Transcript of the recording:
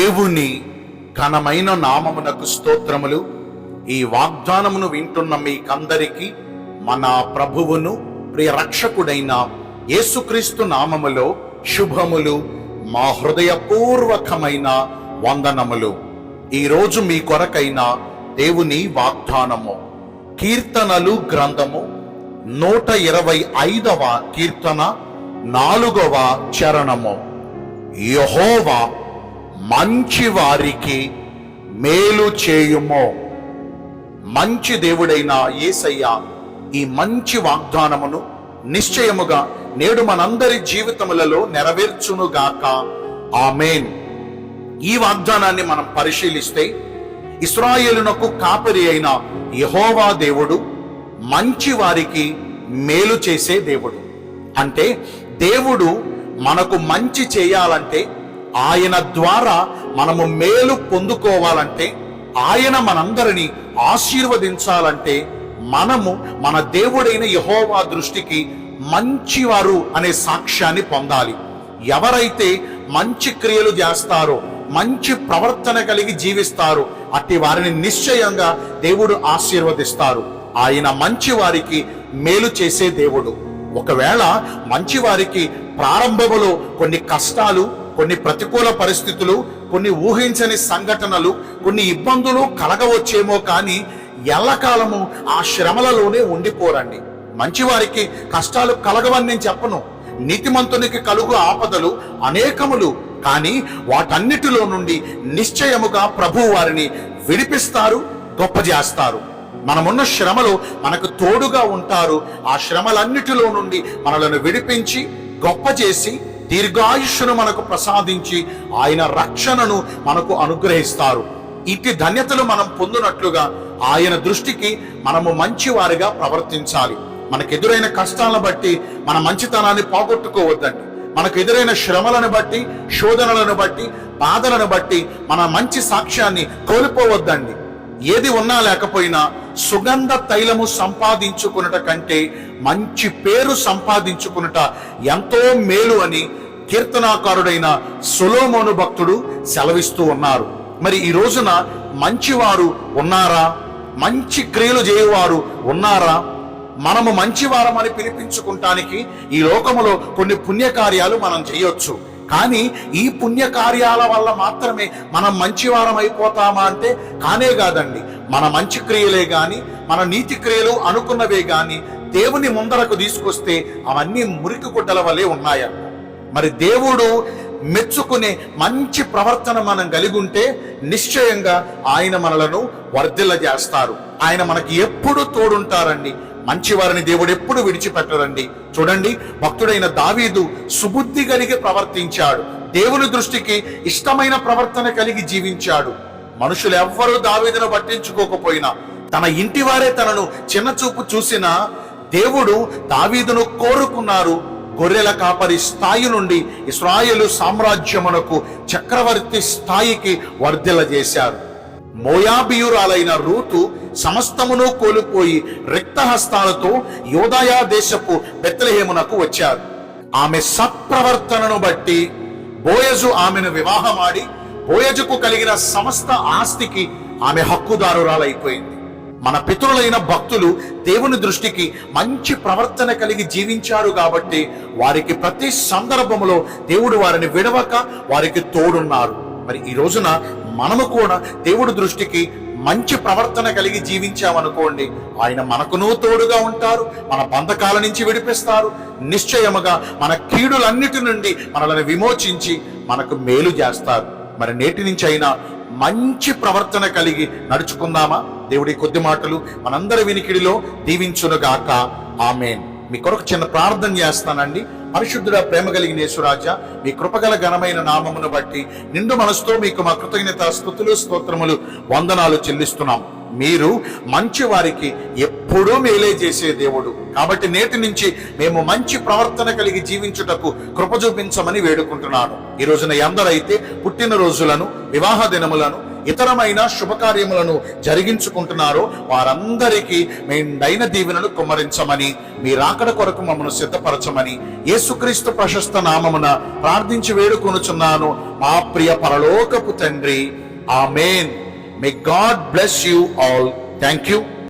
దేవుని ఘనమైన నామమునకు స్తోత్రములు. ఈ వాగ్దానమును వింటున్న మీకందరికీ మన ప్రభువును ప్రియ రక్షకుడైన యేసుక్రీస్తు నామములో శుభములు, మా హృదయపూర్వకమైన వందనములు. ఈరోజు మీ కొరకైన దేవుని వాగ్దానము కీర్తనలు గ్రంథము 125వ కీర్తన 4వ చరణము. యెహోవా మంచి వారికి మేలు చేయుమో. మంచి దేవుడైన యేసయ్య ఈ మంచి వాగ్దానమును నిశ్చయముగా నేడు మనందరి జీవితములలో నెరవేర్చునుగాక. ఆమేన్. ఈ వాగ్దానాన్ని మనం పరిశీలిస్తే ఇశ్రాయేలునకు కాపరి అయిన యెహోవా దేవుడు మంచి వారికి మేలు చేసే దేవుడు. అంటే దేవుడు మనకు మంచి చేయాలంటే, ఆయన ద్వారా మనము మేలు పొందుకోవాలంటే, ఆయన మనందరినీ ఆశీర్వదించాలంటే మనము మన దేవుడైన యెహోవా దృష్టికి మంచివారు అనే సాక్ష్యాన్ని పొందాలి. ఎవరైతే మంచి క్రియలు చేస్తారో, మంచి ప్రవర్తన కలిగి జీవిస్తారో అట్టి వారిని నిశ్చయంగా దేవుడు ఆశీర్వదిస్తారు. ఆయన మంచి వారికి మేలు చేసే దేవుడు. ఒకవేళ మంచి వారికి ప్రారంభములో కొన్ని కష్టాలు, కొన్ని ప్రతికూల పరిస్థితులు, కొన్ని ఊహించని సంఘటనలు, కొన్ని ఇబ్బందులు కలగవచ్చేమో కానీ ఎల్లకాలము ఆ శ్రమలలోనే ఉండిపోరండి. మంచివారికి కష్టాలు కలగవని నేను చెప్పను. నీతిమంతునికి కలుగు ఆపదలు అనేకములు, కానీ వాటన్నిటిలో నుండి నిశ్చయముగా ప్రభు వారిని విడిపిస్తారు, గొప్ప చేస్తారు. మనమున్న శ్రమలో మనకు తోడుగా ఉంటారు. ఆ శ్రమలన్నిటిలో నుండి మనలను విడిపించి గొప్ప చేసి దీర్ఘాయుష్ను మనకు ప్రసాదించి ఆయన రక్షణను మనకు అనుగ్రహిస్తారు. ఇట్టి ధన్యతలు మనం పొందినట్లుగా ఆయన దృష్టికి మనము మంచివారిగా ప్రవర్తించాలి. మనకు ఎదురైన కష్టాలను బట్టి మన మంచితనాన్ని పోగొట్టుకోవద్దండి. మనకు ఎదురైన శ్రమలను బట్టి, శోధనలను బట్టి, బాధలను బట్టి మన మంచి సాక్ష్యాన్ని కోల్పోవద్దండి. ఏది ఉన్నా లేకపోయినా సుగంధ తైలము సంపాదించుకున్నట కంటే మంచి పేరు సంపాదించుకున్నట ఎంతో మేలు అని కీర్తనాకారుడైన సొలొమోను భక్తుడు సెలవిస్తూ ఉన్నారు. మరి ఈ రోజున మంచివారు ఉన్నారా? మంచి క్రియలు చేయవారు ఉన్నారా? మనము మంచివారమని పిలిపించుకుంటానికి ఈ లోకములో కొన్ని పుణ్యకార్యాలు మనం చేయొచ్చు. కానీ ఈ పుణ్యకార్యాల వల్ల మాత్రమే మనం మంచివారం అయిపోతామా అంటే కానే కాదండి. మన మంచి క్రియలే గాని, మన నీతి క్రియలు అనుకున్నవే గాని దేవుని ముందరకు తీసుకొస్తే అవన్నీ మురికి గుడ్డల వలె ఉన్నాయంట. మరి దేవుడు మెచ్చుకునే మంచి ప్రవర్తన మనం కలిగి ఉంటే నిశ్చయంగా ఆయన మనలను వర్ధిల్ల చేస్తారు. ఆయన మనకి ఎప్పుడు తోడుంటారండి. మంచివారిని దేవుడు ఎప్పుడు విడిచిపెట్టరండి. చూడండి, భక్తుడైన దావీదు సుబుద్ధి కలిగి ప్రవర్తించాడు. దేవుని దృష్టికి ఇష్టమైన ప్రవర్తన కలిగి జీవించాడు. మనుషులు ఎవ్వరూ దావీదును పట్టించుకోకపోయినా, తన ఇంటి వారే తనను చిన్న చూపు చూసినా దేవుడు దావీదును కోరుకున్నారు. గొర్రెల కాపరి స్థాయి నుండి ఇశ్రాయేలు సామ్రాజ్యమునకు చక్రవర్తి స్థాయికి వర్ధిల్ల చేశారు. మోయాబీయురాలైన రూతు సమస్తమును కోల్పోయి రిక్తహస్తాలతో యోదయా దేశపు బెత్లెహేమునకు వచ్చారు. ఆమె సత్ప్రవర్తనను బట్టి బోయజు ఆమెను వివాహమాడి బోయజుకు కలిగిన సమస్త ఆస్తికి ఆమె హక్కుదారురాలైపోయింది. మన పితరులైన భక్తులు దేవుని దృష్టికి మంచి ప్రవర్తన కలిగి జీవించారు కాబట్టి వారికి ప్రతి సందర్భములో దేవుడు వారిని విడవక వారికి తోడున్నారు. మరి ఈ రోజున మనము కూడా దేవుడి దృష్టికి మంచి ప్రవర్తన కలిగి జీవించామనుకోండి, ఆయన మనకును తోడుగా ఉంటారు, మన బంధకాల నుంచి విడిపిస్తారు. నిశ్చయముగా మన కీడులన్నిటి నుండి మనల్ని విమోచించి మనకు మేలు చేస్తారు. మరి నేటి నుంచి అయినా మంచి ప్రవర్తన కలిగి నడుచుకుందామా? దేవుడి కొద్ది మాటలు మనందరి వినికిడిలో దీవించునుగాక. ఆమేన్. మీ కొరకు చిన్న ప్రార్థన చేస్తానండి. పరిశుద్ధుడ, ప్రేమ కలిగిన యేసురాజా, మీ కృపగల ఘనమైన నామమును బట్టి నిండు మనసుతో మీకు మా కృతజ్ఞత స్తుతులు, స్తోత్రములు, వందనాలు చెల్లిస్తున్నాం. మీరు మంచి వారికి ఎప్పుడూ మేలే చేసే దేవుడు కాబట్టి నేటి నుంచి మేము మంచి ప్రవర్తన కలిగి జీవించుటకు కృప చూపించమని వేడుకుంటున్నాను. ఈ రోజున ఎందరైతే పుట్టిన రోజులను, వివాహ దినములను, ఇతరమైన శుభకార్యములను జరిగించుకుంటున్నారో వారందరికీ మెండైన దీవెనలు కుమ్మరించమని, మీ రాకడ కొరకు మమ్మను సిద్ధపరచమని యేసుక్రీస్తు ప్రశస్త నామమున ప్రార్థించి వేడుకొనుచున్నాను మా ప్రియ పరలోకపు తండ్రి. Amen. May God bless you all. Thank you.